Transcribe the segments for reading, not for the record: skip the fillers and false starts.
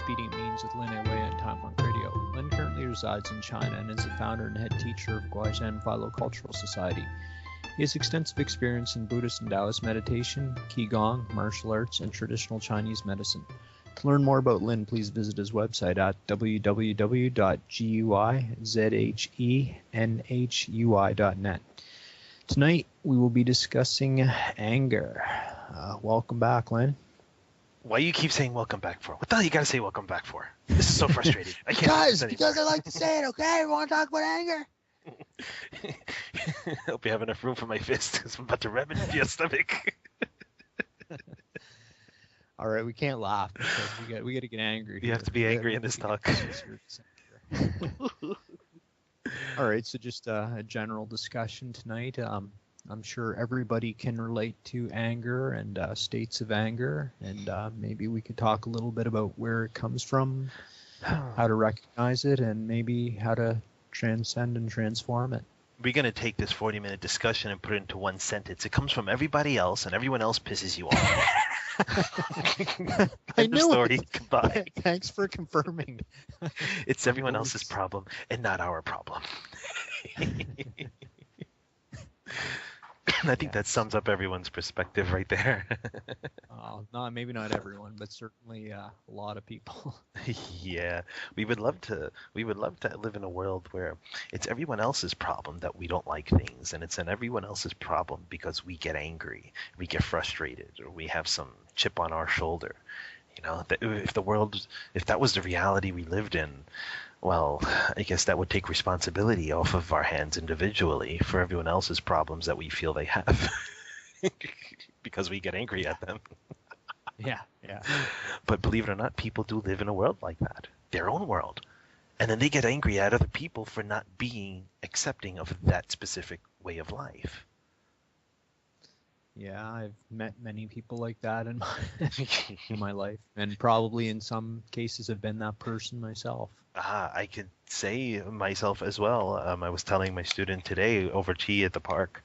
Expedient means with Lin Wei on Time Funk Radio. Lin currently resides in China and is the founder and head teacher of Guizhou Philo-Cultural Society. He has extensive experience in Buddhist and Taoist meditation, Qigong, martial arts, and traditional Chinese medicine. To learn more about Lin, please visit his website at www.guizhenhui.net. Tonight, we will be discussing anger. Welcome back, Lin. Why you keep saying welcome back for? What the hell you gotta say welcome back for? This is so frustrating. I can't because I like to say it, okay? We want to talk about anger? I hope you have enough room for my fist because I'm about to rev it into your stomach. All right, we can't laugh because we got to get angry. You have to be angry in this talk. All right, so just a general discussion tonight. I'm sure everybody can relate to anger and states of anger, and maybe we could talk a little bit about where it comes from, how to recognize it, and maybe how to transcend and transform it. We're going to take this 40-minute discussion and put it into one sentence. It comes from everybody else, and everyone else pisses you off. I knew story. it. Goodbye. Thanks for confirming. It's everyone else's problem and not our problem. I think that sums up everyone's perspective right there. No, maybe not everyone, but certainly a lot of people. Yeah, we would love to live in a world where it's everyone else's problem that we don't like things, and it's everyone else's problem because we get angry, we get frustrated, or we have some chip on our shoulder. You know, if that was the reality we lived in, well, I guess that would take responsibility off of our hands individually for everyone else's problems that we feel they have because we get angry at them. Yeah. But believe it or not, people do live in a world like that, their own world. And then they get angry at other people for not being accepting of that specific way of life. Yeah, I've met many people like that in my life, and probably in some cases have been that person myself. I could say myself as well. I was telling my student today over tea at the park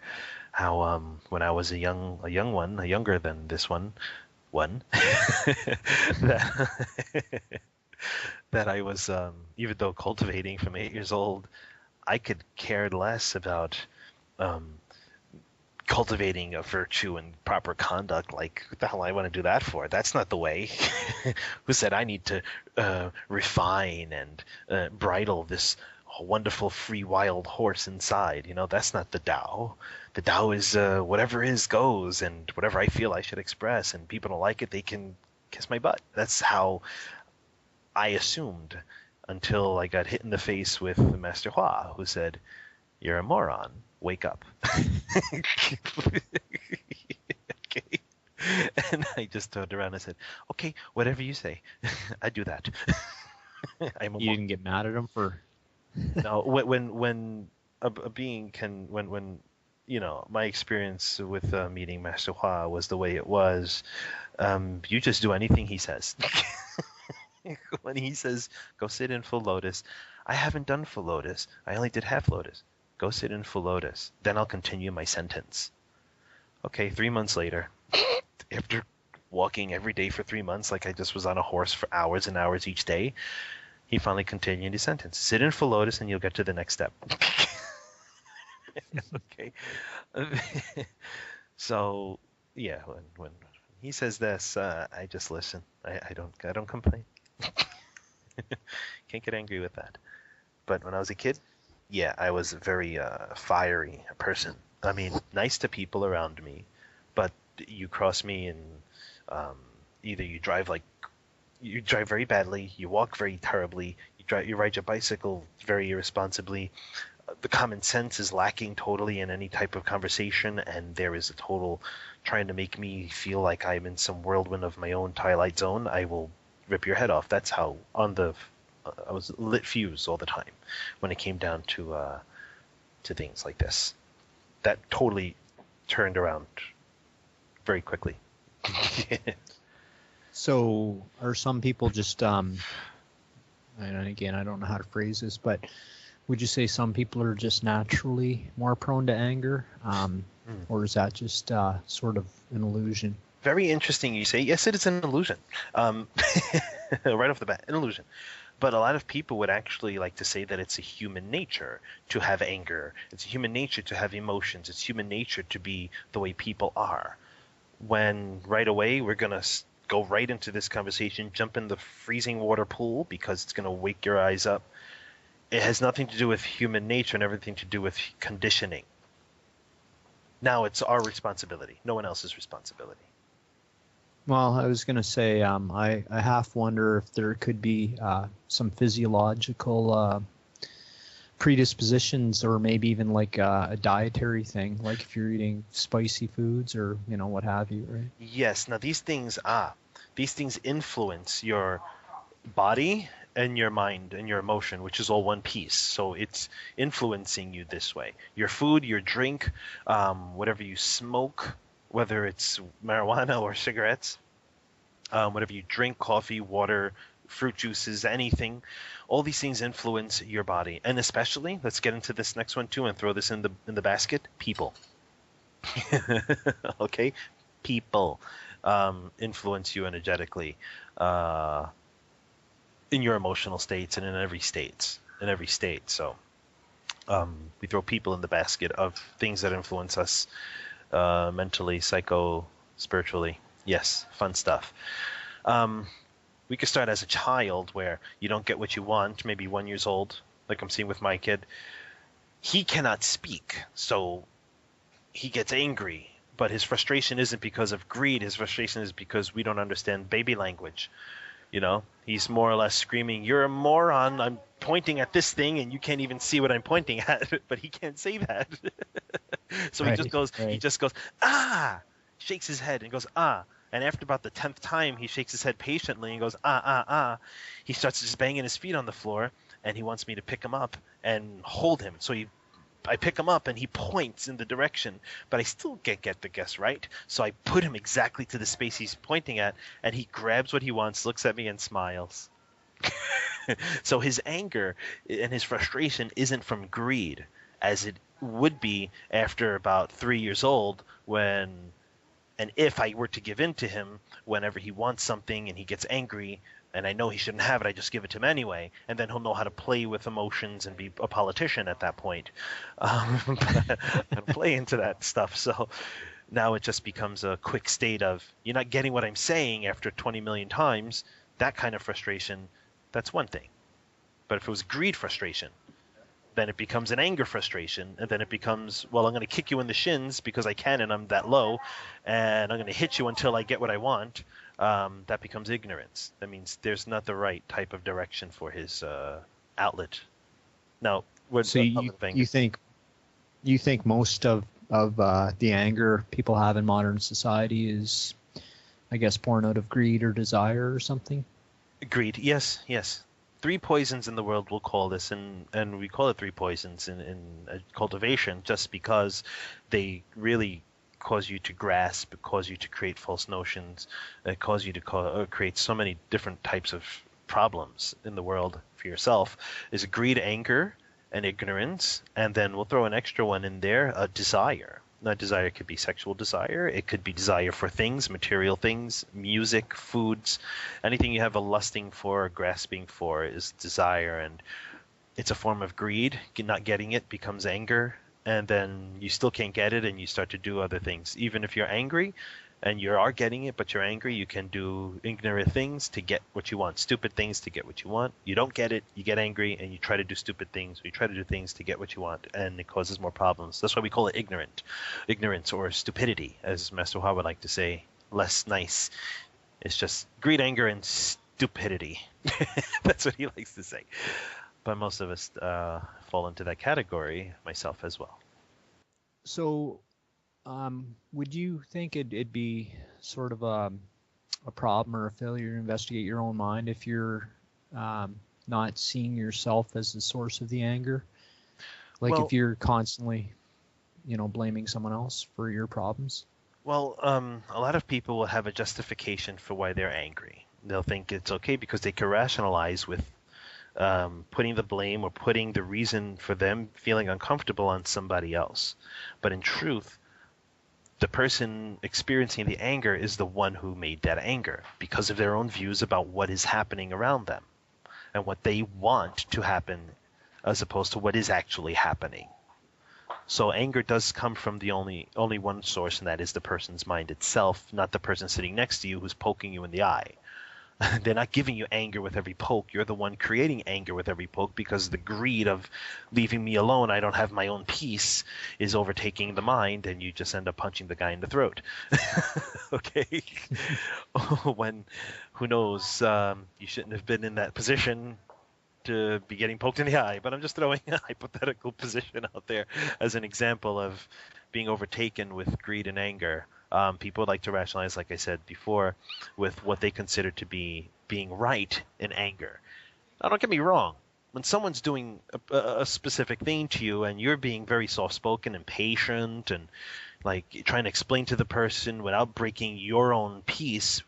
how when I was a younger than this one, that I was, even though cultivating from 8 years old, I could care less about cultivating a virtue and proper conduct. Like, what the hell I want to do that for? That's not the way. Who said I need to refine and bridle this wonderful free wild horse inside? You know, that's not the Tao. The Tao is whatever is goes, and whatever I feel I should express, and people don't like it, they can kiss my butt. That's how I assumed until I got hit in the face with Master Hua, who said, "You're a moron. Wake up." Okay. And I just turned around and said, "Okay, whatever you say." I do that. You didn't get mad at him for... No, when a being can, when you know, my experience with meeting Master Hua was the way it was. You just do anything he says. When he says, "Go sit in full lotus," I haven't done full lotus. I only did half lotus. Go sit in full lotus. Then I'll continue my sentence. Okay, 3 months later, after walking every day for 3 months like I just was on a horse for hours and hours each day, he finally continued his sentence. Sit in full lotus and you'll get to the next step. Okay. So, yeah, when he says this, I just listen. I don't complain. Can't get angry with that. But when I was a kid, yeah, I was a very fiery person. I mean, nice to people around me, but you cross me and either you drive very badly, you walk very terribly, you ride your bicycle very irresponsibly. The common sense is lacking totally in any type of conversation, and there is a total trying to make me feel like I'm in some whirlwind of my own twilight zone. I will rip your head off. That's how I was lit fuse all the time when it came down to things like this. That totally turned around very quickly. So are some people just, and again, I don't know how to phrase this, but would you say some people are just naturally more prone to anger? Or is that just sort of an illusion? Very interesting you say. Yes, it is an illusion. right off the bat, an illusion. But a lot of people would actually like to say that it's a human nature to have anger. It's human nature to have emotions. It's human nature to be the way people are. When right away we're going to go right into this conversation, jump in the freezing water pool because it's going to wake your eyes up. It has nothing to do with human nature and everything to do with conditioning. Now it's our responsibility, no one else's responsibility. Well, I was going to say, I half wonder if there could be some physiological predispositions, or maybe even like a dietary thing, like if you're eating spicy foods or what have you, right? Yes. Now these things influence your body and your mind and your emotion, which is all one piece. So it's influencing you this way. Your food, your drink, whatever you smoke, whether it's marijuana or cigarettes, whatever you drink, coffee, water, fruit juices, anything, all these things influence your body. And especially, let's get into this next one too and throw this in the basket, people. Okay? People influence you energetically in your emotional states and in every state. So we throw people in the basket of things that influence us mentally, spiritually. Yes, fun stuff. We could start as a child where you don't get what you want, maybe 1 year old, like I'm seeing with my kid. He cannot speak, so he gets angry, but his frustration isn't because of greed. His frustration is because we don't understand baby language. He's more or less screaming, "You're a moron, I'm pointing at this thing and you can't even see what I'm pointing at," but he can't say that. So Right, he just goes, "Ah," shakes his head and goes, "Ah." And after about the 10th time, he shakes his head patiently and goes, "Ah, ah, ah." He starts just banging his feet on the floor, and he wants me to pick him up and hold him. So I pick him up, and he points in the direction, but I still can't get the guess right. So I put him exactly to the space he's pointing at, and he grabs what he wants, looks at me, and smiles. So his anger and his frustration isn't from greed, as it would be after about 3 years old and if I were to give in to him whenever he wants something and he gets angry and I know he shouldn't have it, I just give it to him anyway, and then he'll know how to play with emotions and be a politician at that point. And play into that stuff. So now it just becomes a quick state of, you're not getting what I'm saying after 20 million times. That kind of frustration, that's one thing. But if it was greed frustration, then it becomes an anger frustration, and then it becomes, well, I'm going to kick you in the shins because I can and I'm that low, and I'm going to hit you until I get what I want. That becomes ignorance. That means there's not the right type of direction for his outlet. Now, So you think most of the anger people have in modern society is, I guess, born out of greed or desire or something? Greed, yes. 3 poisons in the world, we'll call this, and we call it 3 poisons in cultivation just because they really cause you to grasp, cause you to create false notions, cause you to create so many different types of problems in the world for yourself, is greed, anger, and ignorance, and then we'll throw an extra one in there, a desire. That desire could be sexual desire. It could be desire for things, material things, music, foods. Anything you have a lusting for or grasping for is desire, and it's a form of greed. Not getting it becomes anger, and then you still can't get it, and you start to do other things. Even if you're angry and you are getting it, but you're angry, you can do ignorant things to get what you want, stupid things to get what you want. You don't get it, you get angry, and you try to do stupid things, or you try to do things to get what you want, and it causes more problems. That's why we call it ignorance or stupidity, as Master Hua would like to say. Less nice. It's just greed, anger, and stupidity. That's what he likes to say. But most of us fall into that category, myself as well. So would you think it'd be sort of a problem or a failure to investigate your own mind if you're not seeing yourself as the source of the anger? Like, if you're constantly, blaming someone else for your problems? Well, a lot of people will have a justification for why they're angry. They'll think it's okay because they can rationalize with putting the blame or putting the reason for them feeling uncomfortable on somebody else. But in truth, the person experiencing the anger is the one who made that anger because of their own views about what is happening around them and what they want to happen as opposed to what is actually happening. So anger does come from the only one source, and that is the person's mind itself, not the person sitting next to you who's poking you in the eye. They're not giving you anger with every poke. You're the one creating anger with every poke because the greed of leaving me alone, I don't have my own peace, is overtaking the mind, and you just end up punching the guy in the throat. Okay? When, who knows, you shouldn't have been in that position to be getting poked in the eye, but I'm just throwing a hypothetical position out there as an example of being overtaken with greed and anger. People like to rationalize, like I said before, with what they consider to be being right in anger. Now, don't get me wrong. When someone's doing a specific thing to you and you're being very soft-spoken and patient and like trying to explain to the person without breaking your own peace,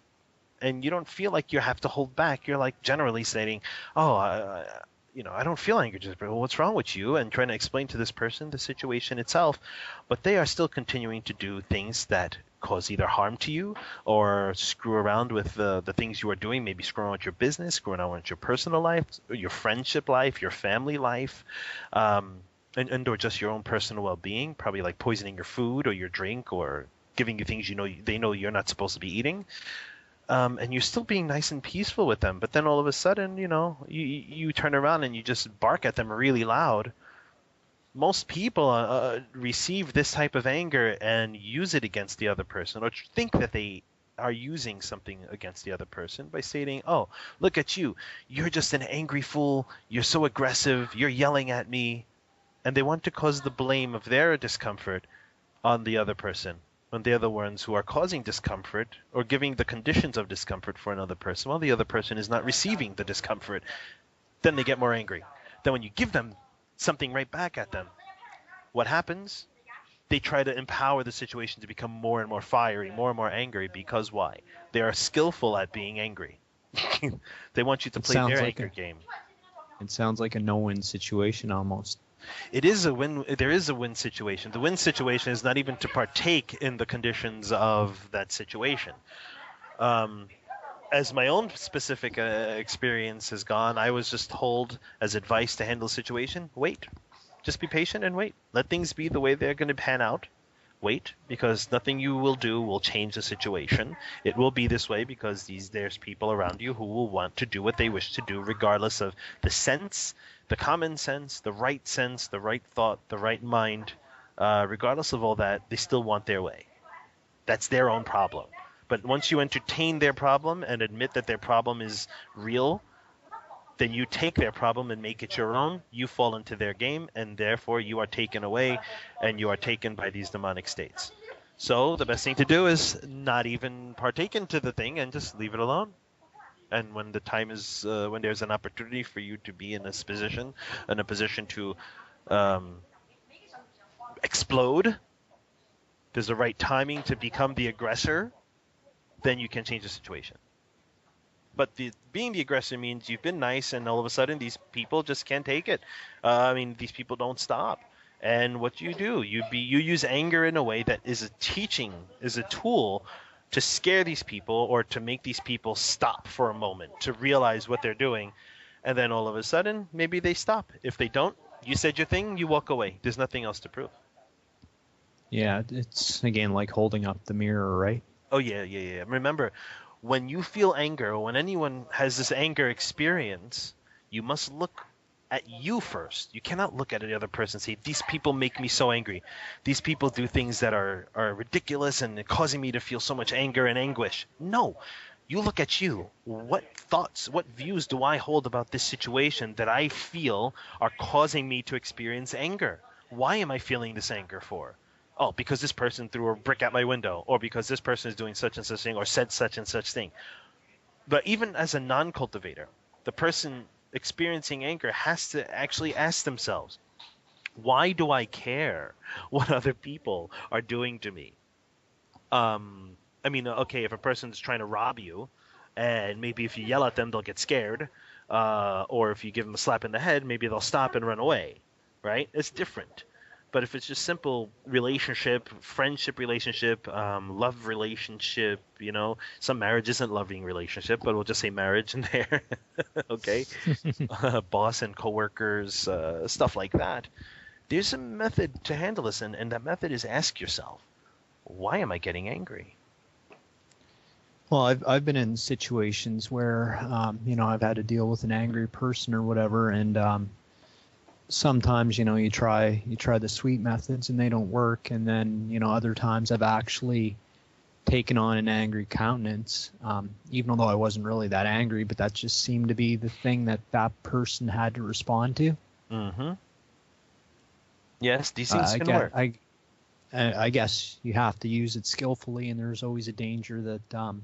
and you don't feel like you have to hold back, you're like generally stating, oh, I don't feel anger, just well, what's wrong with you? And trying to explain to this person the situation itself, but they are still continuing to do things that cause either harm to you or screw around with the things you are doing, maybe screw around with your business, screw around with your personal life, your friendship life, your family life, and or just your own personal well-being, probably like poisoning your food or your drink or giving you things they know you're not supposed to be eating. And you're still being nice and peaceful with them, but then all of a sudden, you turn around and you just bark at them really loud. Most people receive this type of anger and use it against the other person, or think that they are using something against the other person by stating, oh, look at you. You're just an angry fool. You're so aggressive. You're yelling at me. And they want to cause the blame of their discomfort on the other person, when they're the ones who are causing discomfort or giving the conditions of discomfort for another person while the other person is not receiving the discomfort. Then they get more angry. Then when you give them something right back at them, what happens? They try to empower the situation to become more and more fiery, more and more angry, because why? They are skillful at being angry. They want you to play their anger game. It sounds like a no-win situation almost. It is a win. There is a win situation. The win situation is not even to partake in the conditions of that situation. As my own specific experience has gone, I was just told as advice to handle the situation, wait. Just be patient and wait. Let things be the way they're going to pan out. Wait, because nothing you will do will change the situation. It will be this way because there's people around you who will want to do what they wish to do regardless of the sense, the common sense, the right thought, the right mind. Regardless of all that, they still want their way. That's their own problem. But once you entertain their problem and admit that their problem is real, then you take their problem and make it your own. You fall into their game, and therefore you are taken away, and you are taken by these demonic states. So the best thing to do is not even partake into the thing and just leave it alone. And when the time is, when there's an opportunity for you to be in a position to explode, there's the right timing to become the aggressor, then you can change the situation. But being the aggressor means you've been nice, and all of a sudden these people just can't take it. These people don't stop. And what you do, you use anger in a way that is a tool to scare these people or to make these people stop for a moment, to realize what they're doing. And then all of a sudden, maybe they stop. If they don't, you said your thing, you walk away. There's nothing else to prove. Yeah, it's, again, like holding up the mirror, right? Oh, yeah. Remember, when you feel anger, or when anyone has this anger experience, you must look at you first. You cannot look at the other person and say, these people make me so angry. These people do things that are ridiculous and causing me to feel so much anger and anguish. No. You look at you. What thoughts, what views do I hold about this situation that I feel are causing me to experience anger? Why am I feeling this anger for? Oh, because this person threw a brick at my window, or because this person is doing such and such thing, or said such and such thing. But even as a non-cultivator, the person experiencing anger has to actually ask themselves, why do I care what other people are doing to me? Okay, if a person's trying to rob you, and maybe if you yell at them, they'll get scared, or if you give them a slap in the head, maybe they'll stop and run away, right? It's different. But if it's just simple relationship, friendship relationship, love relationship, some marriage isn't loving relationship, but we'll just say marriage in there. Okay. Boss and coworkers, stuff like that. There's a method to handle this, and that method is ask yourself, why am I getting angry? Well, I've been in situations where I've had to deal with an angry person or whatever, and sometimes you try the sweet methods and they don't work, and then other times I've actually taken on an angry countenance, even though I wasn't really that angry, but that just seemed to be the thing that person had to respond to. Mm-hmm. Yes, these things can work. I guess you have to use it skillfully, and there's always a danger that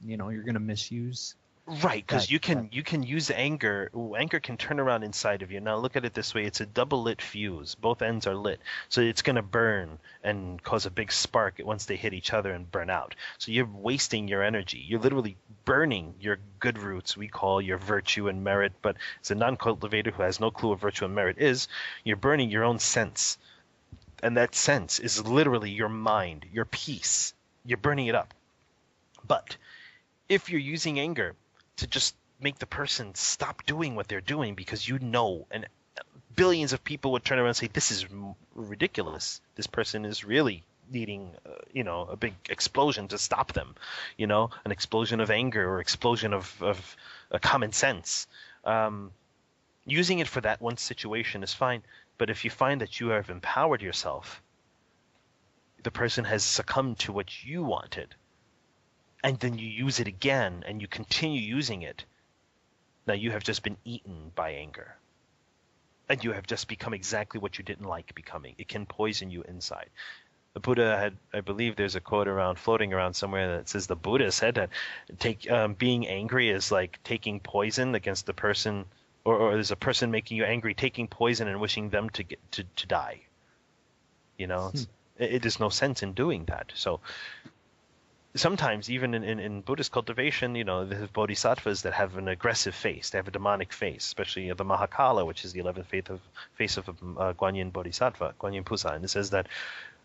you're going to misuse. Right, because you can use anger. Anger can turn around inside of you. Now look at it this way: it's a double lit fuse. Both ends are lit, so it's going to burn and cause a big spark once they hit each other and burn out. So you're wasting your energy. You're literally burning your good roots. We call your virtue and merit, but it's a non-cultivator who has no clue what virtue and merit is. You're burning your own sense, and that sense is literally your mind, your peace. You're burning it up. But if you're using anger to just make the person stop doing what they're doing, because and billions of people would turn around and say, this is ridiculous. This person is really needing, a big explosion to stop them, an explosion of anger or explosion of common sense. Using it for that one situation is fine. But if you find that you have empowered yourself, the person has succumbed to what you wanted, and then you use it again and you continue using it, now you have just been eaten by anger. And you have just become exactly what you didn't like becoming. It can poison you inside. The Buddha had, I believe there's a quote floating around somewhere that says the Buddha said that being angry is like taking poison against the person, or there's a person making you angry, taking poison and wishing them to die. There's no sense in doing that. So sometimes even in Buddhist cultivation, they have bodhisattvas that have an aggressive face. They have a demonic face, especially the Mahakala, which is the 11th face of Guanyin Bodhisattva, Guanyin Pusa. And it says that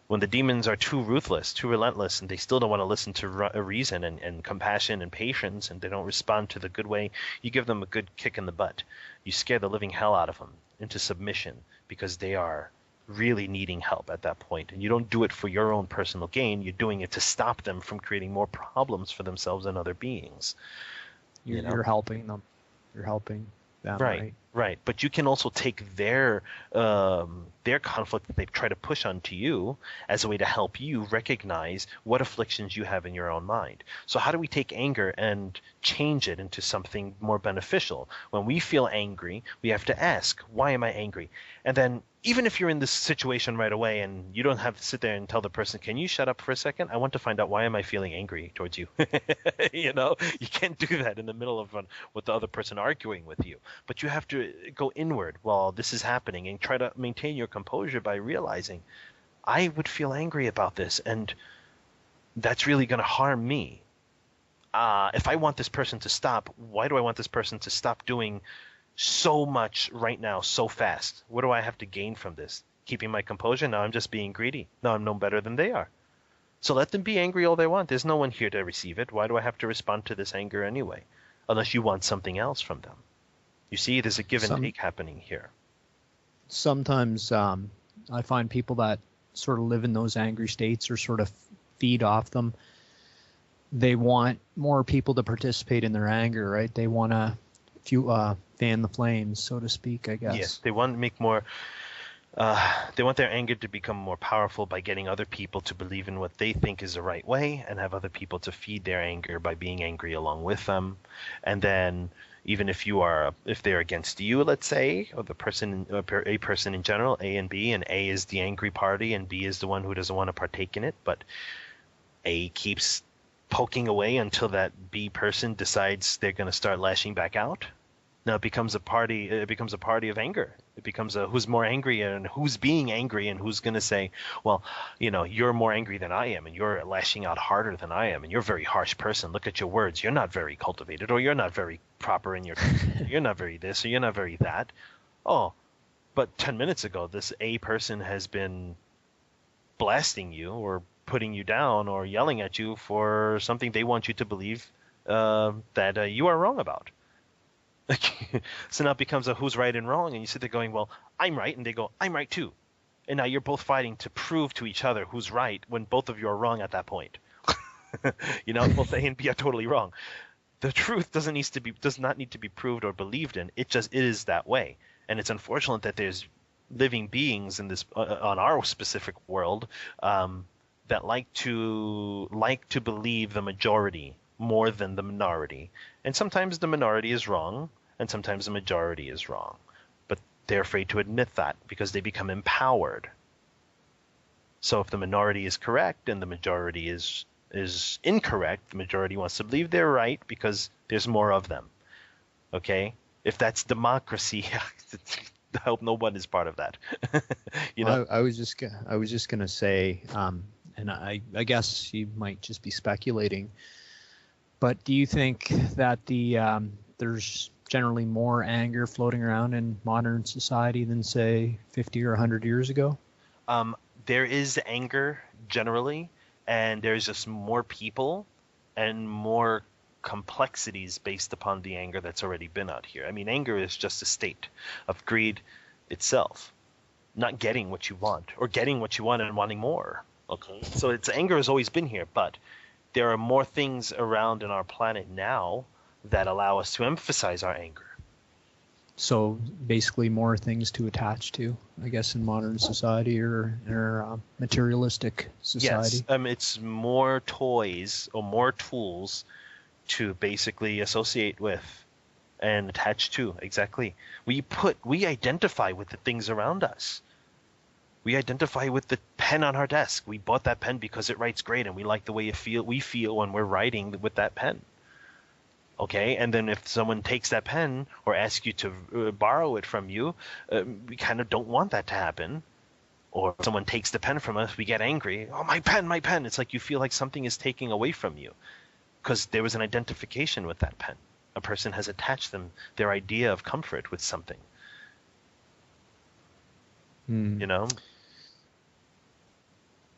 when the demons are too ruthless, too relentless, and they still don't want to listen to reason and compassion and patience, and they don't respond to the good way, you give them a good kick in the butt. You scare the living hell out of them into submission, because they are really needing help at that point. And you don't do it for your own personal gain. You're doing it to stop them from creating more problems for themselves and other beings. You're helping them. You're helping them. Right. But you can also take their conflict that they've tried to push onto you as a way to help you recognize what afflictions you have in your own mind. So how do we take anger and change it into something more beneficial? When we feel angry, we have to ask, why am I angry? And then even if you're in this situation right away and you don't have to sit there and tell the person, can you shut up for a second? I want to find out, why am I feeling angry towards you? You can't do that in the middle of with the other person arguing with you. But you have to go inward while this is happening and try to maintain your composure by realizing, I would feel angry about this, and that's really going to harm me. If I want this person to stop, why do I want this person to stop doing so much right now, so fast? What do I have to gain from this? Keeping my composure? Now I'm just being greedy. Now I'm no better than they are. So let them be angry all they want. There's no one here to receive it. Why do I have to respond to this anger anyway? Unless you want something else from them. You see, there's a give and take happening here. Sometimes I find people that sort of live in those angry states or sort of feed off them. They want more people to participate in their anger, right? They want to fan the flames, so to speak, I guess. Yes, they want to make more. They want their anger to become more powerful by getting other people to believe in what they think is the right way, and have other people to feed their anger by being angry along with them. And then, even if they're against you, let's say, or a person in general, A and B, and A is the angry party, and B is the one who doesn't want to partake in it, but A keeps poking away until that B person decides they're going to start lashing back out. Now it becomes a party of anger. It becomes who's more angry and who's being angry, and who's going to say, well, you're more angry than I am, and you're lashing out harder than I am, and you're a very harsh person. Look at your words. You're not very cultivated, or you're not very proper in your you're not very this, or you're not very that. Oh, But 10 minutes ago, this A person has been blasting you or putting you down or yelling at you for something they want you to believe that you are wrong about. So now it becomes a who's right and wrong, and you sit there going, well, I'm right, and they go, I'm right too. And now you're both fighting to prove to each other who's right when both of you are wrong at that point. Both A and B are totally wrong. The truth does not need to be proved or believed in. It is that way. And it's unfortunate that there's living beings in this on our specific world that like to believe the majority more than the minority. And sometimes the minority is wrong, and sometimes the majority is wrong. But they're afraid to admit that because they become empowered. So if the minority is correct and the majority is incorrect, the majority wants to believe they're right because there's more of them. Okay? If that's democracy, I hope no one is part of that. I was just gonna say, and I guess you might just be speculating, but do you think that there's generally more anger floating around in modern society than, say, 50 or 100 years ago? There is anger generally, and there's just more people and more complexities based upon the anger that's already been out here. I mean, anger is just a state of greed itself, not getting what you want or getting what you want and wanting more. Okay, so anger has always been here, but there are more things around in our planet now that allow us to emphasize our anger. So basically more things to attach to, I guess, in modern society or materialistic society. Yes, it's more toys or more tools to basically associate with and attach to. Exactly. We identify with the things around us. We identify with the pen on our desk. We bought that pen because it writes great, and we like the way we feel when we're writing with that pen. Okay, and then if someone takes that pen or asks you to borrow it from you, we kind of don't want that to happen. Or if someone takes the pen from us, we get angry. Oh, my pen, my pen. It's like you feel like something is taking away from you because there was an identification with that pen. A person has attached their idea of comfort with something.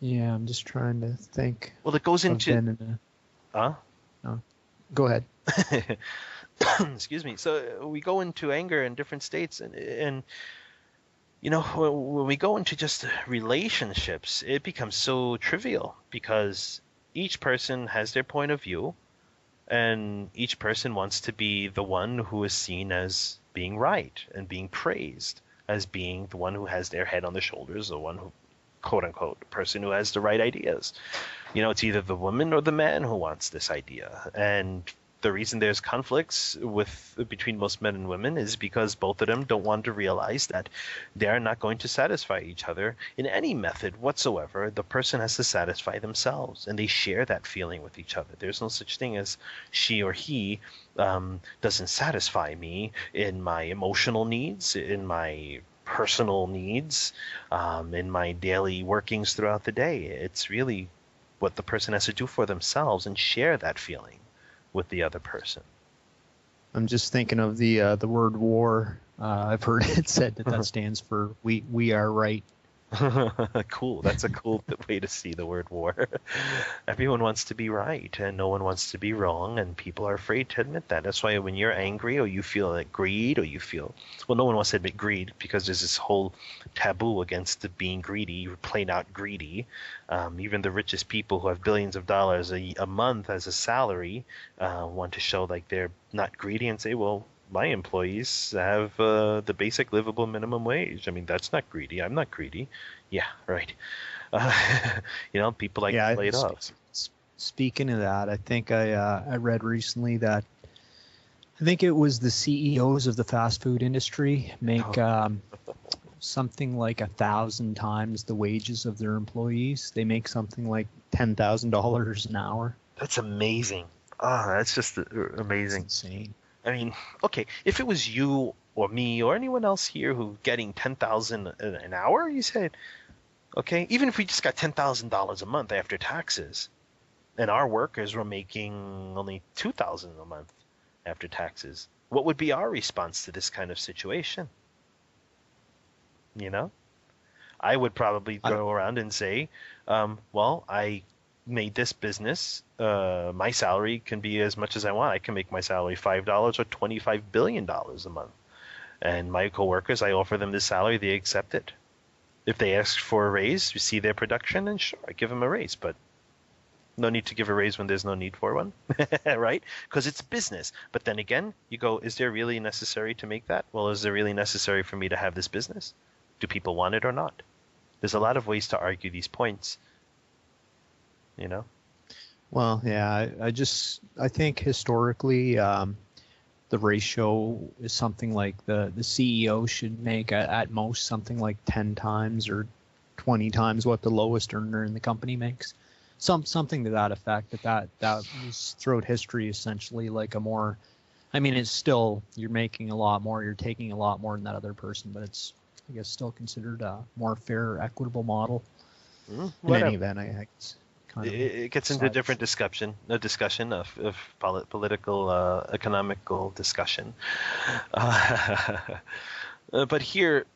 Yeah, I'm just trying to think. Well, it goes into... Go ahead. Excuse me. So we go into anger in different states, and when we go into just relationships, it becomes so trivial because each person has their point of view, and each person wants to be the one who is seen as being right and being praised, as being the one who has their head on the shoulders, the one who, quote unquote, the person who has the right ideas. It's either the woman or the man who wants this idea. And the reason there's conflicts between most men and women is because both of them don't want to realize that they're not going to satisfy each other in any method whatsoever. The person has to satisfy themselves, and they share that feeling with each other. There's no such thing as she or he doesn't satisfy me in my emotional needs, in my personal needs, in my daily workings throughout the day. It's really what the person has to do for themselves and share that feeling with the other person. I'm just thinking of the word war. I've heard it said that stands for we are right. Cool. That's a cool way to see the word war. Everyone wants to be right, and no one wants to be wrong, and people are afraid to admit that. That's why when you're angry or you feel like greed or you feel... Well, no one wants to admit greed because there's this whole taboo against being greedy, plain out greedy. Even the richest people who have billions of dollars a month as a salary want to show like they're not greedy and say, well, my employees have the basic livable minimum wage. I mean, that's not greedy. I'm not greedy. Yeah, right. People like to play it off. Speaking of that, I think I read recently that I think it was the CEOs of the fast food industry make something like 1,000 times the wages of their employees. They make something like $10,000 an hour. That's amazing. That's just amazing. That's insane. I mean, okay, if it was you or me or anyone else here who getting $10,000 an hour, you said, okay, even if we just got $10,000 a month after taxes, and our workers were making only $2,000 a month after taxes, what would be our response to this kind of situation? You know, I would probably go around and say, well, I made this business. My salary can be as much as I want. I can make my salary $5 or $25 billion a month. And my coworkers, I offer them this salary, they accept it. If they ask for a raise, you see their production, and sure, I give them a raise. But no need to give a raise when there's no need for one, right? Because it's business. But then again, you go, is there really necessary to make that? Well, is it really necessary for me to have this business? Do people want it or not? There's a lot of ways to argue these points, you know? Well, yeah, I think historically, the ratio is something like the CEO should make at most something like 10 times or 20 times what the lowest earner in the company makes. Something to that effect. That was throughout history essentially like a more, I mean, it's still, you're making a lot more, you're taking a lot more than that other person, but it's, I guess, still considered a more fair, equitable model. In any event, I guess. It gets into a different discussion of political, economical discussion. But here,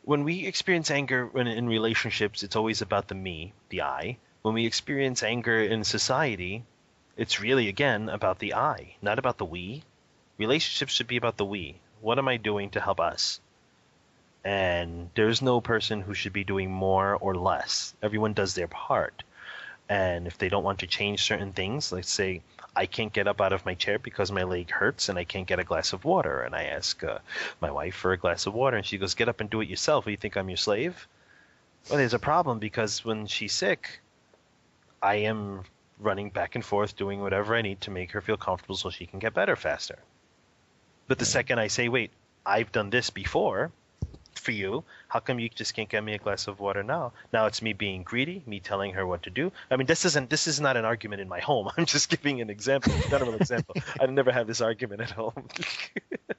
when we experience anger in relationships, it's always about the me, the I. When we experience anger in society, it's really, again, about the I, not about the we. Relationships should be about the we. What am I doing to help us? And there's no person who should be doing more or less. Everyone does their part. And if they don't want to change certain things, let's say I can't get up out of my chair because my leg hurts and I can't get a glass of water. And I ask my wife for a glass of water and she goes, get up and do it yourself. You think I'm your slave? Well, there's a problem because when she's sick, I am running back and forth doing whatever I need to make her feel comfortable so she can get better faster. But the second I say, wait, I've done this before for you, how come you just can't get me a glass of water now? Now it's me being greedy, me telling her what to do. I mean, this is not an argument in my home. I'm just giving an example, a general example. I never have this argument at home.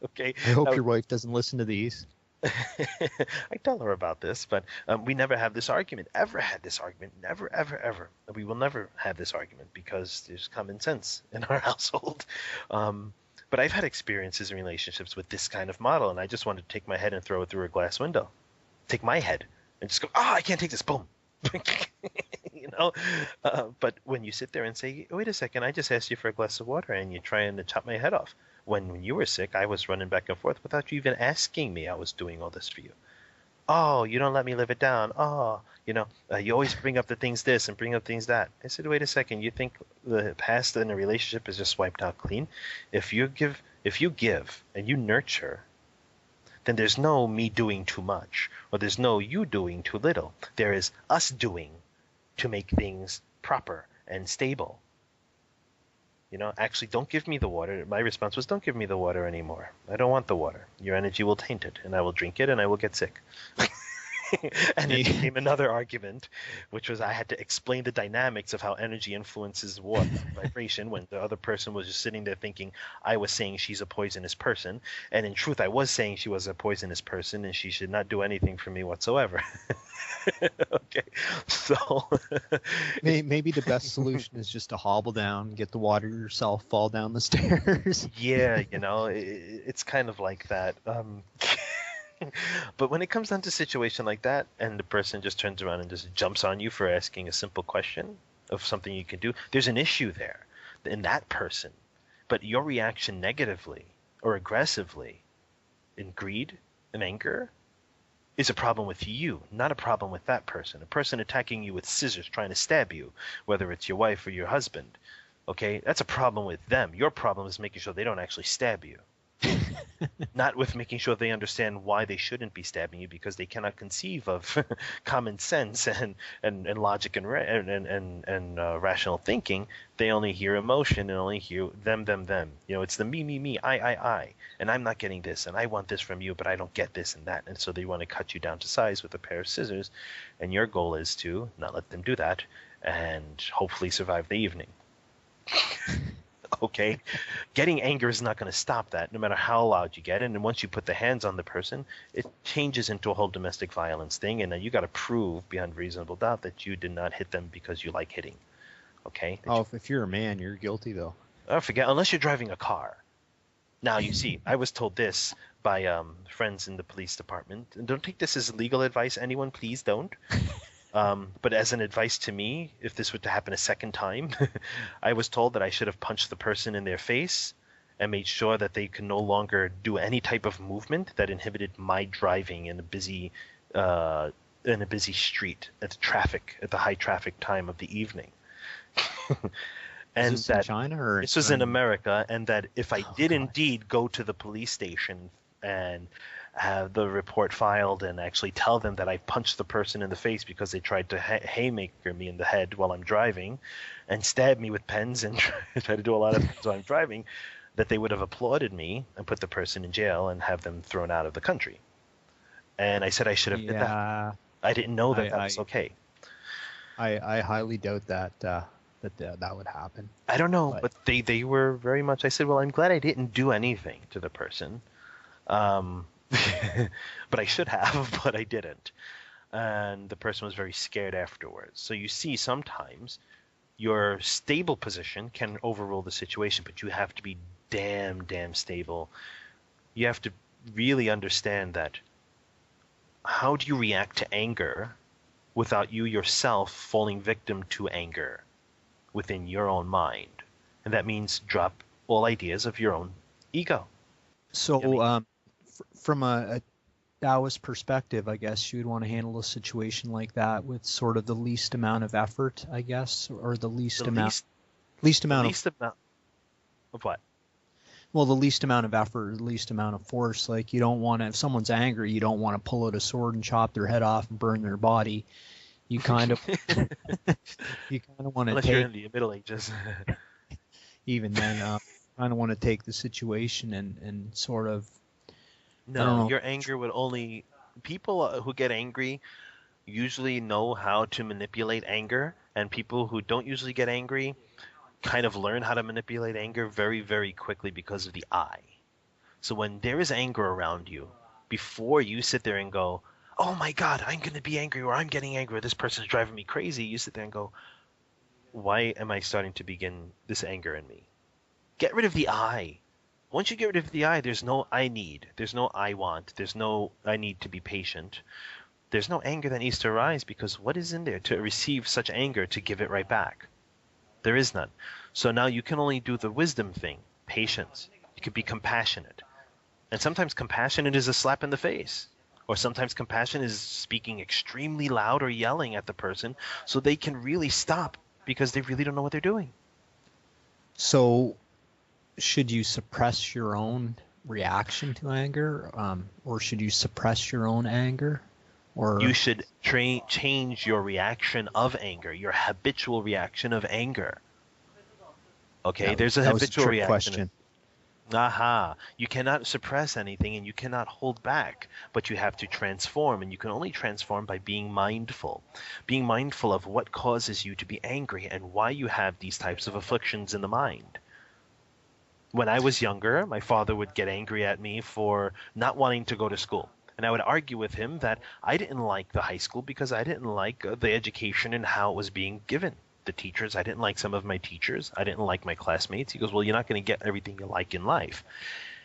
Okay. I hope your wife doesn't listen to these. I tell her about this, but we never have this argument. Ever had this argument? Never, ever, ever. We will never have this argument because there's common sense in our household. But I've had experiences in relationships with this kind of model, and I just wanted to take my head and throw it through a glass window. Take my head and just go, I can't take this. Boom. You know? But when you sit there and say, wait a second, I just asked you for a glass of water, and you're trying to chop my head off. When you were sick, I was running back and forth without you even asking me I was doing all this for you. Oh, you don't let me live it down. Oh, you always bring up the things this and bring up things that. I said, wait a second, you think the past in a relationship is just wiped out clean? If you give and you nurture, then there's no me doing too much, or there's no you doing too little. There is us doing to make things proper and stable. Actually, don't give me the water. My response was, don't give me the water anymore. I don't want the water. Your energy will taint it, and I will drink it, and I will get sick. And it became another argument, which was I had to explain the dynamics of how energy influences water vibration when the other person was just sitting there thinking I was saying she's a poisonous person. And in truth, I was saying she was a poisonous person, and she should not do anything for me whatsoever. Okay, so maybe the best solution is just to hobble down, get the water yourself, fall down the stairs. Yeah, it's kind of like that. But when it comes down to a situation like that, and the person just turns around and just jumps on you for asking a simple question of something you can do, there's an issue there in that person. But your reaction negatively or aggressively in greed and anger is a problem with you, not a problem with that person. A person attacking you with scissors trying to stab you, whether it's your wife or your husband, okay, that's a problem with them. Your problem is making sure they don't actually stab you. Not with making sure they understand why they shouldn't be stabbing you, because they cannot conceive of common sense and logic and rational thinking. They only hear emotion and only hear them. It's the me, I, and I'm not getting this, and I want this from you, but I don't get this and that, and so they want to cut you down to size with a pair of scissors, and your goal is to not let them do that and hopefully survive the evening. Okay, getting anger is not going to stop that, no matter how loud you get. And then once you put the hands on the person, it changes into a whole domestic violence thing. And then you got to prove beyond reasonable doubt that you did not hit them because you like hitting. Okay. If you're a man, you're guilty though. Forget, unless you're driving a car. Now, you see, I was told this by friends in the police department, and don't take this as legal advice, anyone, please don't. But as an advice to me, if this were to happen a second time, I was told that I should have punched the person in their face and made sure that they could no longer do any type of movement that inhibited my driving in a busy street at the high traffic time of the evening. And Is this in China or this was in America, and that if I did indeed go to the police station and have the report filed and actually tell them that I punched the person in the face because they tried to haymaker me in the head while I'm driving and stab me with pens and try to do a lot of things while I'm driving, that they would have applauded me and put the person in jail and have them thrown out of the country. And I said I should have did that. I didn't know that was okay. I highly doubt that that would happen. I don't know, but they were very much. I said, well, I'm glad I didn't do anything to the person, but I should have, but I didn't. And the person was very scared afterwards. So you see, sometimes your stable position can overrule the situation, but you have to be damn stable. You have to really understand that. How do you react to anger without you yourself falling victim to anger within your own mind? And that means drop all ideas of your own ego. So from a Taoist perspective, I guess you would want to handle a situation like that with sort of the least amount of effort, I guess, or the least amount of what? Well, the least amount of effort, the least amount of force. Like, you don't want to, if someone's angry, you don't want to pull out a sword and chop their head off and burn their body. You kind of want to unless you're in the Middle Ages. Even then, kind of want to take the situation and sort of. No, your anger would only. People who get angry usually know how to manipulate anger, and people who don't usually get angry kind of learn how to manipulate anger very, very quickly because of the I. So when there is anger around you, before you sit there and go, oh my God, I'm going to be angry, or I'm getting angry, or this person's driving me crazy, you sit there and go, why am I starting to begin this anger in me? Get rid of the I. Once you get rid of the I, there's no I need, there's no I want, there's no I need to be patient. There's no anger that needs to arise, because what is in there to receive such anger to give it right back? There is none. So now you can only do the wisdom thing, patience. You could be compassionate. And sometimes compassionate is a slap in the face. Or sometimes compassion is speaking extremely loud or yelling at the person so they can really stop because they really don't know what they're doing. So should you suppress your own reaction to anger, or should you suppress your own anger? Or you should change your reaction of anger, your habitual reaction of anger. Okay, there's a habitual reaction. Question. Aha. You cannot suppress anything and you cannot hold back, but you have to transform, and you can only transform by being mindful. Being mindful of what causes you to be angry and why you have these types of afflictions in the mind. When I was younger, my father would get angry at me for not wanting to go to school. And I would argue with him that I didn't like the high school because I didn't like the education and how it was being given. The teachers, I didn't like some of my teachers. I didn't like my classmates. He goes, well, you're not going to get everything you like in life.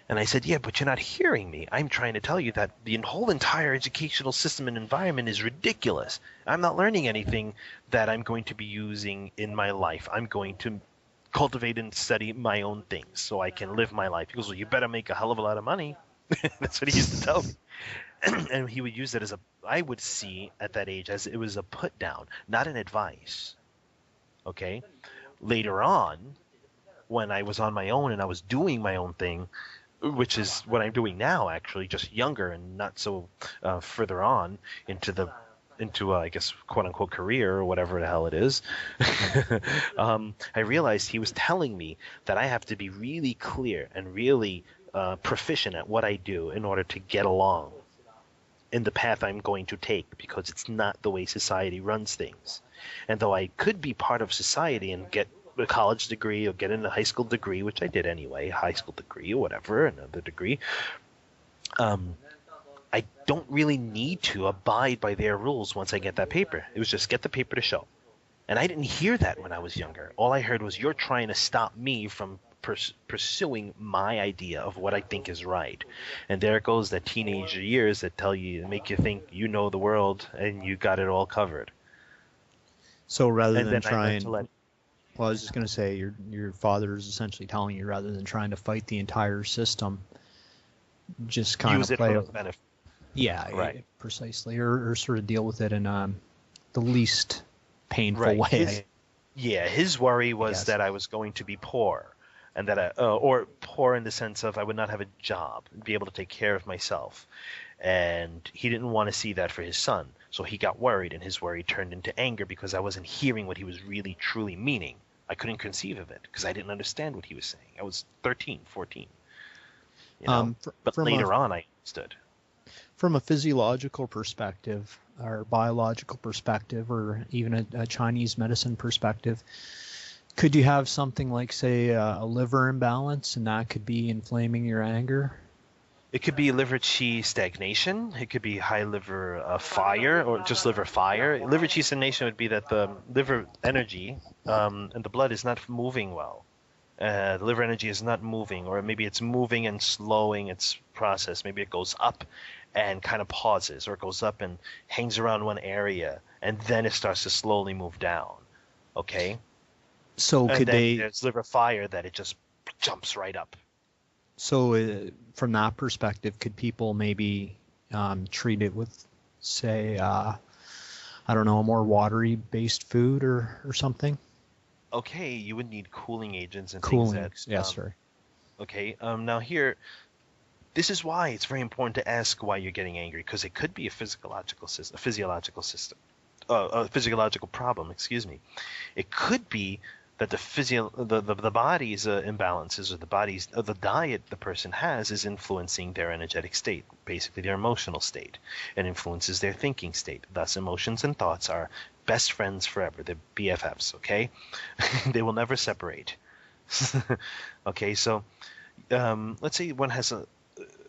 And I said, yeah, but you're not hearing me. I'm trying to tell you that the whole entire educational system and environment is ridiculous. I'm not learning anything that I'm going to be using in my life. I'm going to cultivate and study my own things so I can live my life. He goes, well, you better make a hell of a lot of money. That's what he used to tell me. And he would use it as I would see at that age as it was a put down, not an advice. Okay? Later on, when I was on my own and I was doing my own thing, which is what I'm doing now, actually, just younger and not so further on into I guess, quote-unquote career or whatever the hell it is, I realized he was telling me that I have to be really clear and really proficient at what I do in order to get along in the path I'm going to take, because it's not the way society runs things. And though I could be part of society and get a college degree or get a high school degree, which I did anyway, high school degree or whatever, another degree, I don't really need to abide by their rules once I get that paper. It was just get the paper to show. And I didn't hear that when I was younger. All I heard was, you're trying to stop me from pursuing my idea of what I think is right. And there goes the teenager years that make you think you know the world and you got it all covered. So rather And than then I learned to trying, let well, I was just going to say your father is essentially telling you rather than trying to fight the entire system, just kind use of it play for out. the benefit. Yeah, Right. precisely, or sort of deal with it in the least painful Right. way. His worry was guess. that I was going to be poor, and that or poor in the sense of I would not have a job, be able to take care of myself, and he didn't want to see that for his son. So he got worried, and his worry turned into anger because I wasn't hearing what he was really truly meaning. I couldn't conceive of it because I didn't understand what he was saying. I was 13, 14. You know, but later on I understood. From a physiological perspective, or biological perspective, or even a Chinese medicine perspective, could you have something like, say, a liver imbalance, and that could be inflaming your anger? It could be liver qi stagnation. It could be high liver fire, or just liver fire. Liver qi stagnation would be that the liver energy and the blood is not moving well. The liver energy is not moving, or maybe it's moving and slowing its process. Maybe it goes up and kind of pauses, or it goes up and hangs around one area, and then it starts to slowly move down. Okay? So and could then there's liver fire that it just jumps right up. So from that perspective, could people maybe treat it with, say, I don't know, a more watery-based food or something? Okay, you would need cooling agents and Cooling, things that. yes, sir. Okay, now here, this is why it's very important to ask why you're getting angry, because it could be a physiological problem. Excuse me. It could be that the body's imbalances, or the diet the person has, is influencing their energetic state, basically their emotional state, and influences their thinking state. Thus, emotions and thoughts are best friends forever. They're BFFs. Okay, they will never separate. Okay, so let's say one has a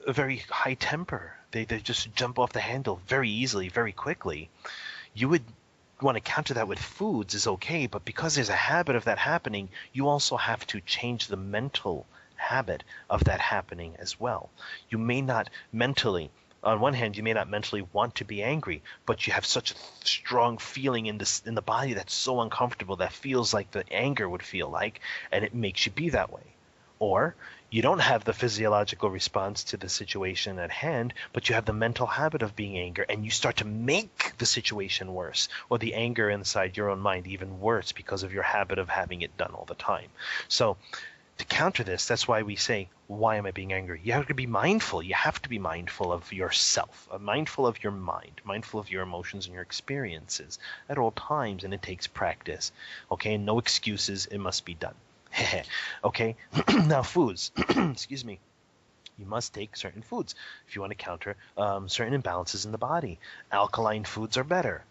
very high temper. They just jump off the handle very easily, very quickly. You would want to counter that with foods is okay, but because there's a habit of that happening, you also have to change the mental habit of that happening as well. You may not mentally, on one hand, you may not mentally want to be angry, but you have such a strong feeling in the body that's so uncomfortable, that feels like the anger would feel like, and it makes you be that way. Or you don't have the physiological response to the situation at hand, but you have the mental habit of being angry, and you start to make the situation worse, or the anger inside your own mind even worse because of your habit of having it done all the time. So to counter this, that's why we say, why am I being angry? You have to be mindful. You have to be mindful of yourself, mindful of your mind, mindful of your emotions and your experiences at all times, and it takes practice. Okay, no excuses. It must be done. Okay, now foods. Excuse me. You must take certain foods if you want to counter certain imbalances in the body. Alkaline foods are better.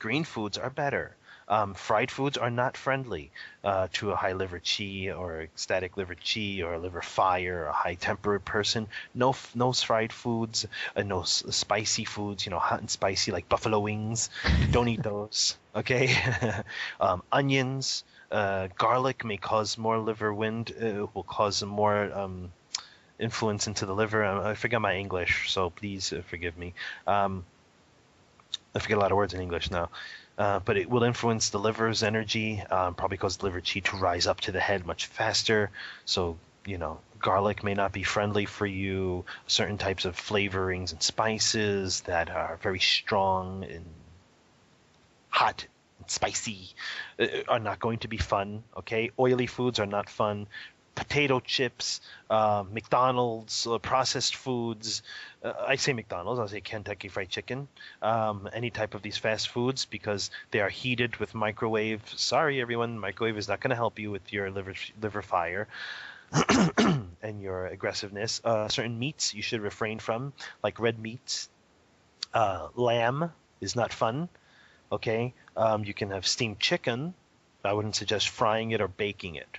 Green foods are better. Fried foods are not friendly to a high liver qi, or ecstatic liver qi, or a liver fire, or a high temperate person. No fried foods, no spicy foods, hot and spicy like buffalo wings. Don't eat those. Okay. Onions, garlic may cause more liver wind. Will cause more influence into the liver. I forget my English, so please forgive me. I forget a lot of words in English now. But it will influence the liver's energy, probably cause liver qi to rise up to the head much faster. So, garlic may not be friendly for you. Certain types of flavorings and spices that are very strong and hot and spicy are not going to be fun. Okay, oily foods are not fun. Potato chips, McDonald's, processed foods. I say McDonald's, I'll say Kentucky Fried Chicken. Any type of these fast foods, because they are heated with microwave. Sorry, everyone, microwave is not going to help you with your liver fire and your aggressiveness. Certain meats you should refrain from, like red meats. Lamb is not fun. Okay, you can have steamed chicken. I wouldn't suggest frying it or baking it.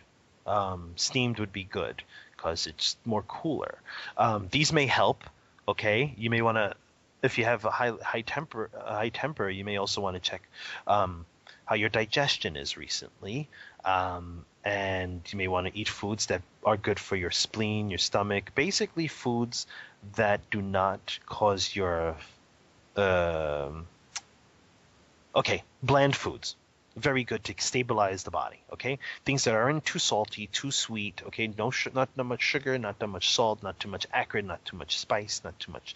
Steamed would be good because it's more cooler. These may help. Okay, you may want to, if you have a high temper, you may also want to check how your digestion is recently, and you may want to eat foods that are good for your spleen, your stomach, basically foods that do not cause your bland foods. Very good to stabilize the body. Okay, things that aren't too salty, too sweet. Okay, not that much sugar, not that much salt, not too much acrid, not too much spice, not too much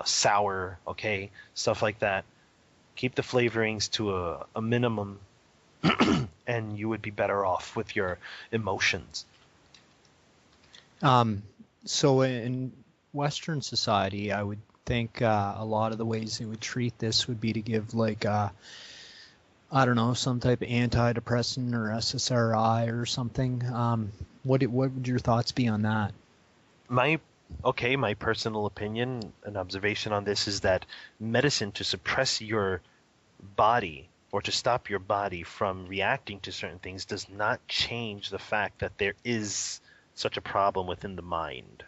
sour. Okay, stuff like that. Keep the flavorings to a minimum, and you would be better off with your emotions. So in Western society, I would think a lot of the ways they would treat this would be to give like I don't know, some type of antidepressant or SSRI or something. What would your thoughts be on that? My personal opinion and observation on this is that medicine to suppress your body or to stop your body from reacting to certain things does not change the fact that there is such a problem within the mind.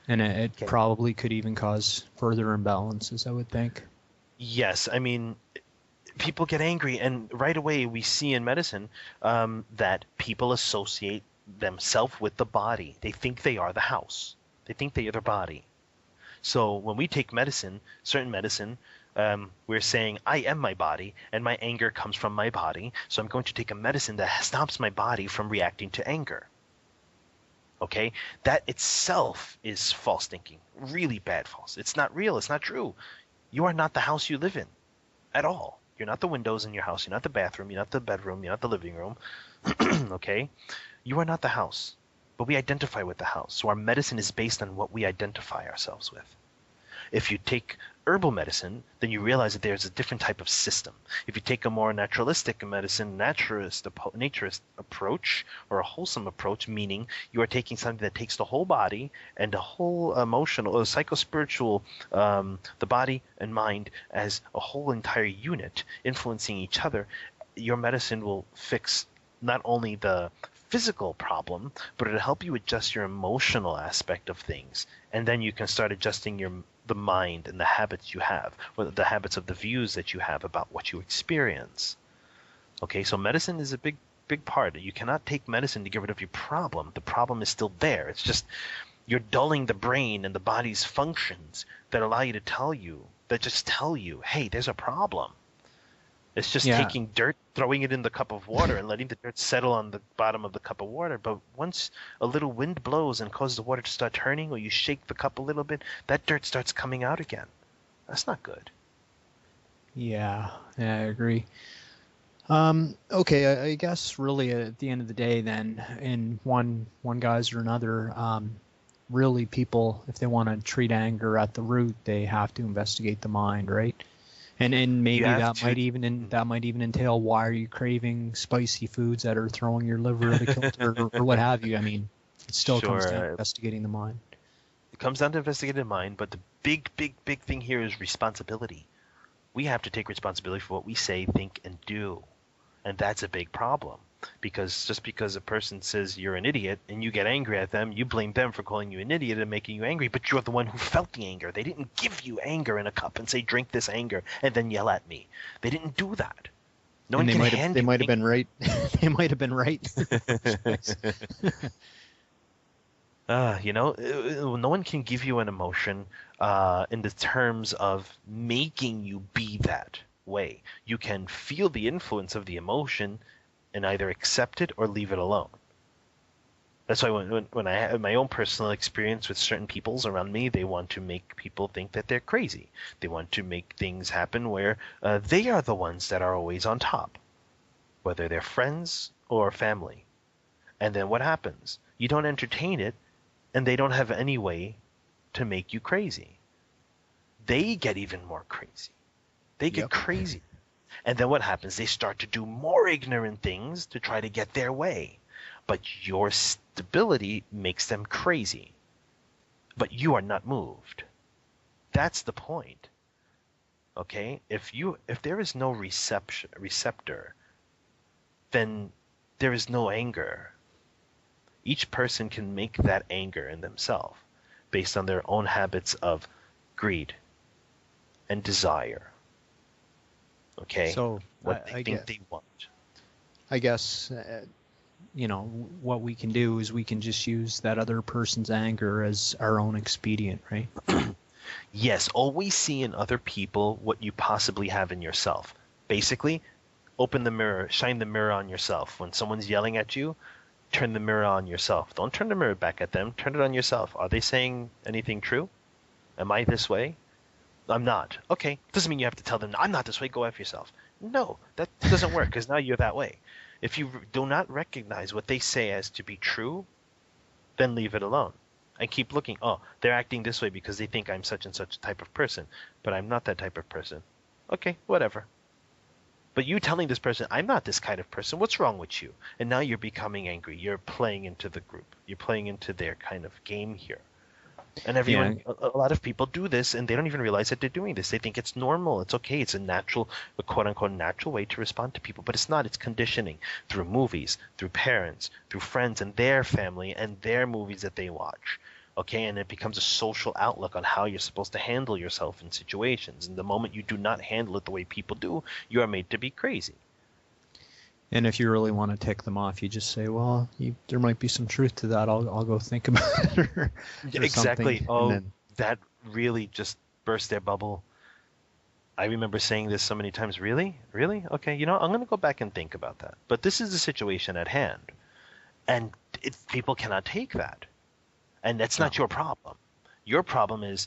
And it probably could even cause further imbalances, I would think. Yes, I mean, people get angry, and right away we see in medicine that people associate themselves with the body. They think they are the house. They think they are their body. So when we take medicine, certain medicine, we're saying, I am my body, and my anger comes from my body, so I'm going to take a medicine that stops my body from reacting to anger. Okay? That itself is false thinking. Really bad false. It's not real. It's not true. You are not the house you live in at all. You're not the windows in your house. You're not the bathroom. You're not the bedroom. You're not the living room. Okay? You are not the house. But we identify with the house. So our medicine is based on what we identify ourselves with. If you take herbal medicine, then you realize that there's a different type of system. If you take a more naturalistic medicine, naturist approach, or a wholesome approach, meaning you are taking something that takes the whole body and the whole emotional, or psychospiritual, the body and mind as a whole entire unit influencing each other, your medicine will fix not only the physical problem, but it'll help you adjust your emotional aspect of things. And then you can start adjusting the mind and the habits you have, or the habits of the views that you have about what you experience. Okay, so medicine is a big part. You cannot take medicine to get rid of your problem. The problem is still there. It's just you're dulling the brain and the body's functions that allow you to tell you, hey, there's a problem. It's just taking dirt, throwing it in the cup of water, and letting the dirt settle on the bottom of the cup of water. But once a little wind blows and causes the water to start turning, or you shake the cup a little bit, that dirt starts coming out again. That's not good. Yeah, I agree. Okay, I guess really at the end of the day then, in one guise or another, really people, if they want to treat anger at the root, they have to investigate the mind, right? And maybe that might even entail, why are you craving spicy foods that are throwing your liver out of kilter or what have you. I mean, it still comes down to investigating the mind. It comes down to investigating the mind, but the big thing here is responsibility. We have to take responsibility for what we say, think, and do. And that's a big problem. Because just because a person says you're an idiot and you get angry at them, you blame them for calling you an idiot and making you angry, but you're the one who felt the anger. They didn't give you anger in a cup and say, drink this anger, and then yell at me. They didn't do that. They might have been right. They might have been right. No one can give you an emotion in the terms of making you be that way. You can feel the influence of the emotion and either accept it or leave it alone. That's why when I have my own personal experience with certain peoples around me, they want to make people think that they're crazy. They want to make things happen where they are the ones that are always on top, whether they're friends or family. And then what happens? You don't entertain it, and they don't have any way to make you crazy. They get even more crazy. They get crazy. And then what happens? They start to do more ignorant things to try to get their way. But your stability makes them crazy. But you are not moved. That's the point. Okay? If there is no receptor, then there is no anger. Each person can make that anger in themselves based on their own habits of greed and desire. Okay, So what they think they want. I guess what we can do is we can just use that other person's anger as our own expedient, right? Yes, always see in other people what you possibly have in yourself. Basically, open the mirror, shine the mirror on yourself. When someone's yelling at you, turn the mirror on yourself. Don't turn the mirror back at them. Turn it on yourself. Are they saying anything true? Am I this way? I'm not. Okay, doesn't mean you have to tell them, I'm not this way, go F yourself. No, that doesn't work because now you're that way. If you do not recognize what they say as to be true, then leave it alone. And keep looking. Oh, they're acting this way because they think I'm such and such a type of person, but I'm not that type of person. Okay, whatever. But you telling this person, I'm not this kind of person, what's wrong with you? And now you're becoming angry. You're playing into the group. You're playing into their kind of game here. And everyone, a lot of people do this, and they don't even realize that they're doing this. They think it's normal. It's okay. It's a quote-unquote natural way to respond to people. But it's not. It's conditioning through movies, through parents, through friends and their family and their movies that they watch. Okay, and it becomes a social outlook on how you're supposed to handle yourself in situations. And the moment you do not handle it the way people do, you are made to be crazy. And if you really want to tick them off, you just say, well, there might be some truth to that. I'll go think about it. or exactly. Something. Oh, that really just burst their bubble. I remember saying this so many times. Really? Really? Okay, I'm going to go back and think about that. But this is the situation at hand. And people cannot take that. And that's not your problem. Your problem is,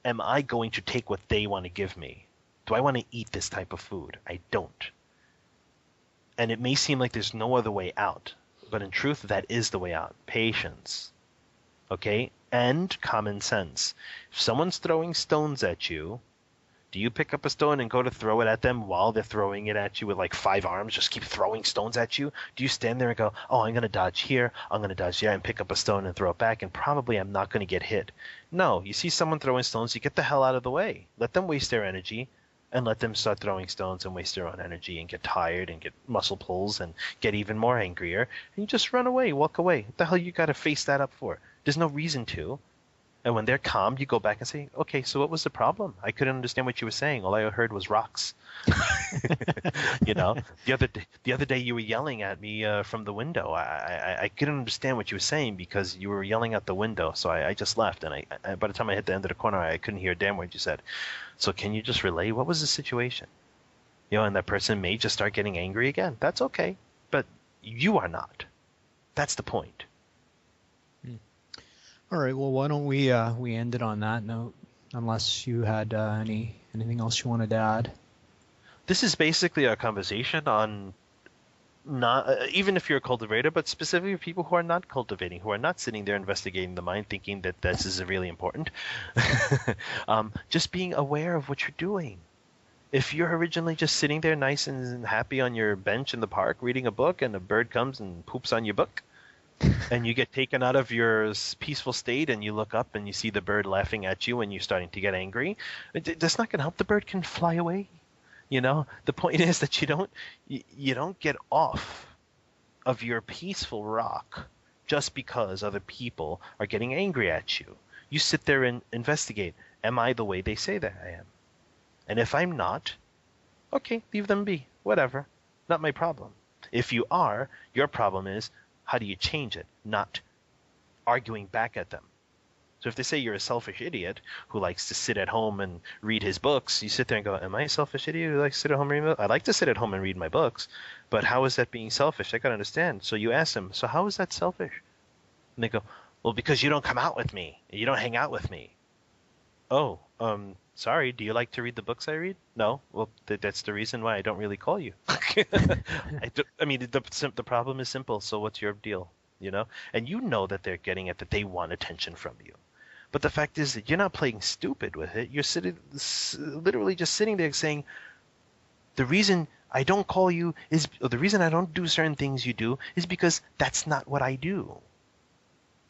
am I going to take what they want to give me? Do I want to eat this type of food? I don't. And it may seem like there's no other way out, but in truth, that is the way out. Patience. Okay? And common sense. If someone's throwing stones at you, do you pick up a stone and go to throw it at them while they're throwing it at you with like 5 arms, just keep throwing stones at you? Do you stand there and go, oh, I'm going to dodge here, I'm going to dodge there, and pick up a stone and throw it back, and probably I'm not going to get hit? No, you see someone throwing stones, you get the hell out of the way. Let them waste their energy, and let them start throwing stones and waste their own energy and get tired and get muscle pulls and get even more angrier. And you just run away, walk away. What the hell you got to face that up for? There's no reason to. And when they're calm, you go back and say, okay, so what was the problem? I couldn't understand what you were saying. All I heard was rocks. The other day you were yelling at me from the window. I couldn't understand what you were saying because you were yelling out the window. So I just left. And I by the time I hit the end of the corner, I couldn't hear a damn word you said. So can you just relay? What was the situation? And that person may just start getting angry again. That's okay. But you are not. That's the point. All right. Well, why don't we end it on that note? Unless you had anything else you wanted to add. This is basically a conversation on not even if you're a cultivator, but specifically people who are not cultivating, who are not sitting there investigating the mind, thinking that this is really important. Just being aware of what you're doing. If you're originally just sitting there nice and happy on your bench in the park reading a book, and a bird comes and poops on your book, and you get taken out of your peaceful state, and you look up and you see the bird laughing at you and you're starting to get angry, that's not going to help. The bird can fly away. The point is that you don't get off of your peaceful rock just because other people are getting angry at you. You sit there and investigate. Am I the way they say that I am? And if I'm not, okay, leave them be. Whatever. Not my problem. If you are, your problem is, how do you change it? Not arguing back at them. So if they say you're a selfish idiot who likes to sit at home and read his books, you sit there and go, am I a selfish idiot who likes to sit at home and read my books? I like to sit at home and read my books, but how is that being selfish? I got to understand. So you ask them, so how is that selfish? And they go, well, because you don't come out with me. You don't hang out with me. Oh, sorry, do you like to read the books I read? No? Well, that's the reason why I don't really call you. The problem is simple, so what's your deal? And you know that they're getting it, that they want attention from you. But the fact is that you're not playing stupid with it. You're literally just sitting there saying, the reason I don't call you or the reason I don't do certain things you do is because that's not what I do.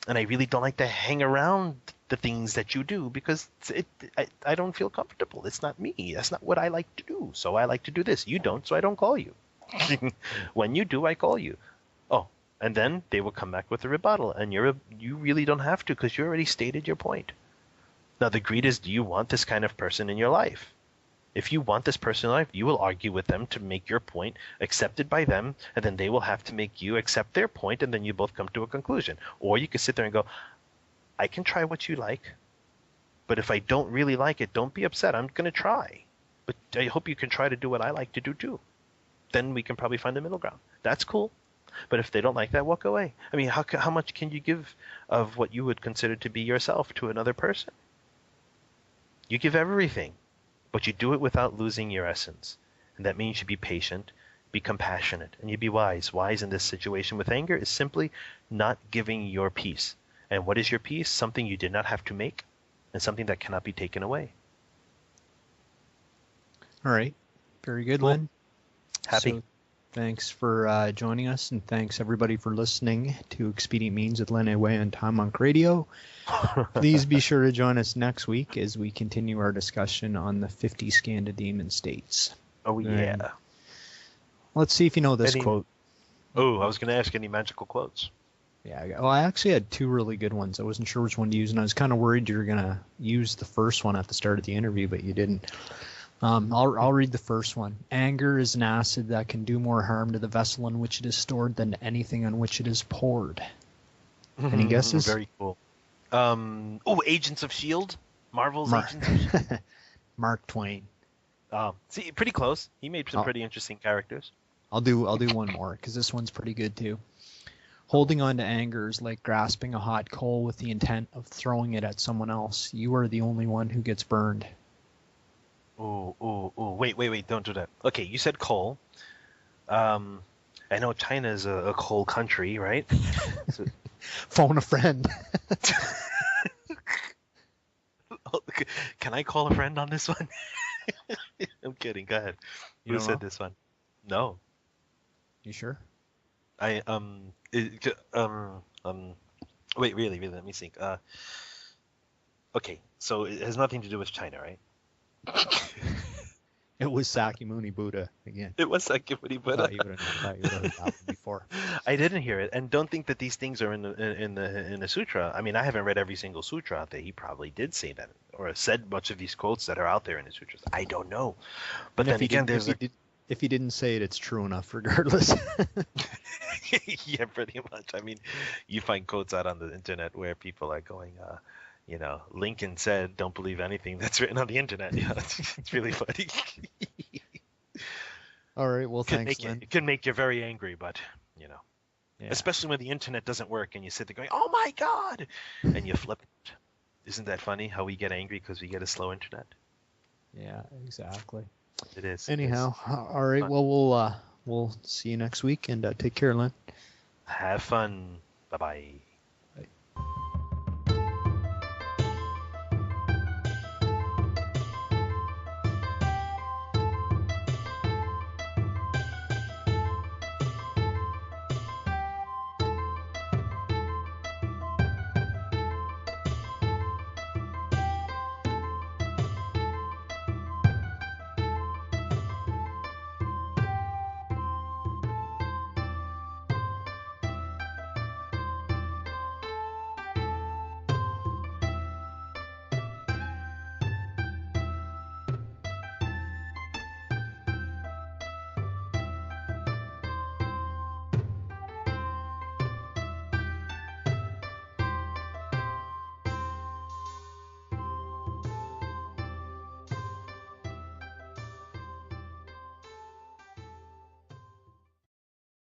And I really don't like to hang around the things that you do because I don't feel comfortable. It's not me. That's not what I like to do. So I like to do this. You don't, so I don't call you. When you do, I call you. Oh, and then they will come back with a rebuttal, and you really don't have to because you already stated your point. Now the greed is, do you want this kind of person in your life? If you want this person in life, you will argue with them to make your point accepted by them, and then they will have to make you accept their point, and then you both come to a conclusion. Or you can sit there and go, I can try what you like, but if I don't really like it, don't be upset. I'm going to try. But I hope you can try to do what I like to do too. Then we can probably find a middle ground. That's cool. But if they don't like that, walk away. I mean, how much can you give of what you would consider to be yourself to another person? You give everything, but you do it without losing your essence. And that means you be patient, be compassionate, and you be wise. Wise in this situation with anger is simply not giving your peace. And what is your peace? Something you did not have to make, and something that cannot be taken away. All right. Very good, Cool. Lynn. Happy. So, thanks for joining us, and thanks everybody for listening to Expedient Means with Len Away on Time Monk Radio. Please be sure to join us next week as we continue our discussion on the 50 Scandinavian states. Oh, yeah. And let's see if you know this quote. Oh, I was going to ask any magical quotes. Yeah, well, I actually had two really good ones. I wasn't sure which one to use, and I was kind of worried you were going to use the first one at the start of the interview, but you didn't. I'll read the first one. Anger is an acid that can do more harm to the vessel in which it is stored than anything on which it is poured. Any guesses? Very cool. Agents of S.H.I.E.L.D.? Marvel's Agents of S.H.I.E.L.D.? Mark Twain. See, pretty close. He made some pretty interesting characters. I'll do one more because this one's pretty good too. Holding on to anger is like grasping a hot coal with the intent of throwing it at someone else. You are the only one who gets burned. Wait, don't do that. Okay, you said coal. I know China is a coal country, right? So, Phone a friend. can I call a friend on this one? I'm kidding. Go ahead. Who said this one? No. You sure? Wait, really, let me think. Okay, so it has nothing to do with China, right? It was Sakyamuni Buddha again. It was Sakyamuni Buddha. I thought you would have heard that one before. I didn't hear it, and don't think that these things are in the sutra. I mean, I haven't read every single sutra out there. He probably did say that, or said much of these quotes that are out there in the sutras. I don't know, but then again, if he didn't say it, it's true enough, regardless. Yeah, pretty much. I mean, you find quotes out on the internet where people are going, Lincoln said, "Don't believe anything that's written on the internet." Yeah, it's really funny. All right, well, thanks, Lynn. It can make you very angry, but Yeah. especially when the internet doesn't work and you sit there going, "Oh my God," and you flip it. Isn't that funny how we get angry because we get a slow internet? Yeah, exactly. It is. Anyhow, all right. Well, we'll see you next week, and take care, Lynn. Have fun. Bye-bye.